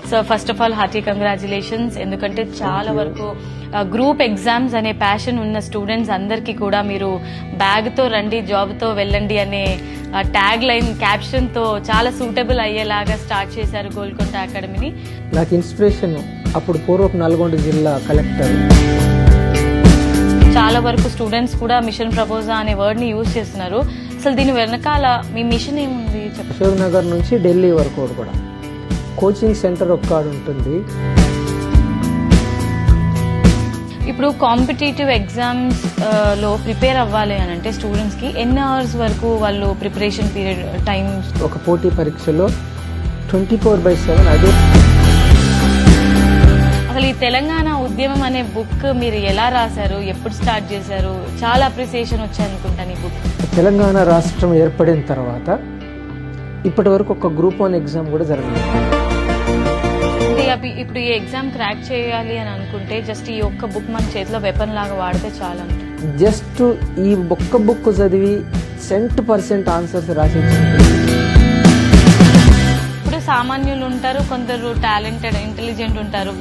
So first of all hearty congratulations. ఎందుకంటే చాలా వరకు గ్రూప్ ఎగ్జామ్స్ అనే ప్యాషన్ ఉన్న స్టూడెంట్స్ అందరికీ కూడా మీరు బ్యాగ్తో రండి జాబ్తో వెళ్ళండి అనే ట్యాగ్ లైన్ క్యాప్షన్తో చాలా సూటబుల్ అయ్యేలాగా స్టార్ట్ చేశారు గోల్కొండ అకాడమీని. నాకు ఇన్స్పిరేషన్ అప్పుడు పూర్వపు నల్గొండ జిల్లా కలెక్టర్. చాలా వరకు స్టూడెంట్స్ కూడా మిషన్ ప్రపోజా అనే వర్డ్ ని యూజ్ చేస్తున్నారు. అసలు దీని వెనకాల మీ మిషన్ ఏముంది? అశోక్ నగర్ నుంచి ఢిల్లీ వరకు కూడా కోచింగ్ సెంటర్ ఒక్కడ ఉంటుంది. ఇప్పుడు కాంపిటేటివ్ ఎగ్జామ్స్ లో ప్రిపేర్ అవ్వాలి అని అంటే స్టూడెంట్స్ కి ఎన్ని అవర్స్ వరకు వాళ్ళు ప్రిపరేషన్ పీరియడ్ టైం? ఒక పోటీ పరీక్షలో 24/7 అదే. అసలు ఈ తెలంగాణ ఉద్యమం అనే బుక్ మీరు ఎలా రాశారు, ఎప్పుడు స్టార్ట్ చేశారు? చాలా అప్రిసియేషన్ వచ్చాయి అనుకుంటాను ఈ బుక్. తెలంగాణ రాష్ట్రం ఏర్పడిన తర్వాత ఇప్పటి వరకు ఒక గ్రూప్ 1 ఎగ్జామ్ కూడా జరగలేదు. ఇప్పుడు ఈ ఎగ్జామ్ క్రాక్ చేయాలి అని అనుకుంటే జస్ట్ ఈ ఒక్క బుక్ మన చేతిలో వెపన్ లాగా వాడితే చాలా. జస్ట్ ఈ ఒక్క బుక్ చదివి 100% ఆన్సర్స్ రాసి. ఇప్పుడు సామాన్యులు ఉంటారు, కొందరు టాలెంటెడ్ ఇంటెలిజెంట్ ఉంటారు,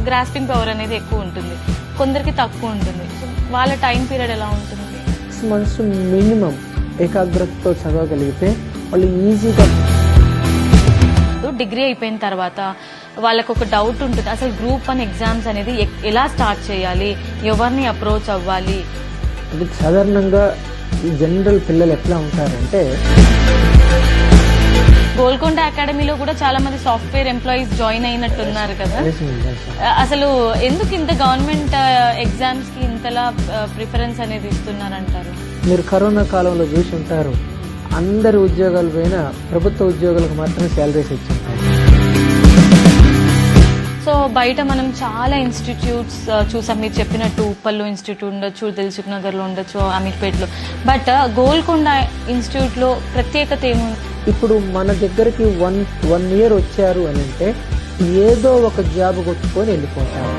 గ్రాస్పింగ్ పవర్ అనేది ఎక్కువ ఉంటుంది, కొందరికి తక్కువ ఉంటుంది. వాళ్ళ టైం పీరియడ్ ఎలా ఉంటుంది? 6 months మినిమం ఏకాగ్రతతో చదవగలిగితే వాళ్ళు ఈజీగా. డిగ్రీ అయిపోయిన తర్వాత వాళ్ళకు ఒక డౌట్ ఉంటుంది, అసలు గ్రూప్ 1 ఎగ్జామ్స్ అనేది ఎలా స్టార్ట్ చేయాలి, ఎవరిని అప్రోచ్ అవ్వాలి? అది సాధారణంగా ఈ జనరల్ పిల్లలు ఎట్లా ఉంటారంటే, గోల్కొండ అకాడమీలో కూడా చాలా మంది సాఫ్ట్వేర్ ఎంప్లాయీస్ జాయిన్ అయినట్టున్నారు కదా. అసలు ఎందుకు ఇంత గవర్నమెంట్ ఎగ్జామ్స్ కి ఇంతలా ప్రిఫరెన్స్ అనేది ఇస్తున్నారంటారు? మీరు కరోనా కాలంలో చూసి ఉంటారు, అందరి ఉద్యోగాలు పైన ప్రభుత్వ ఉద్యోగులకు మాత్రమే శాలరీస్ ఇచ్చింటారు. సో బయట మనం చాలా ఇన్స్టిట్యూట్స్ చూసాం, మీరు చెప్పినట్టు ఉప్పల్లో ఇన్స్టిట్యూట్ ఉండొచ్చు, దిల్సుఖ్ నగర్ లో ఉండొచ్చు, అమీర్పేటలో. బట్ గోల్కొండ ఇన్స్టిట్యూట్ లో ప్రత్యేకత ఏముంది? ఇప్పుడు మన దగ్గరికి వన్ ఇయర్ వచ్చారు అని అంటే ఏదో ఒక జాబ్ కొట్టుకొని వెళ్ళిపోతారు.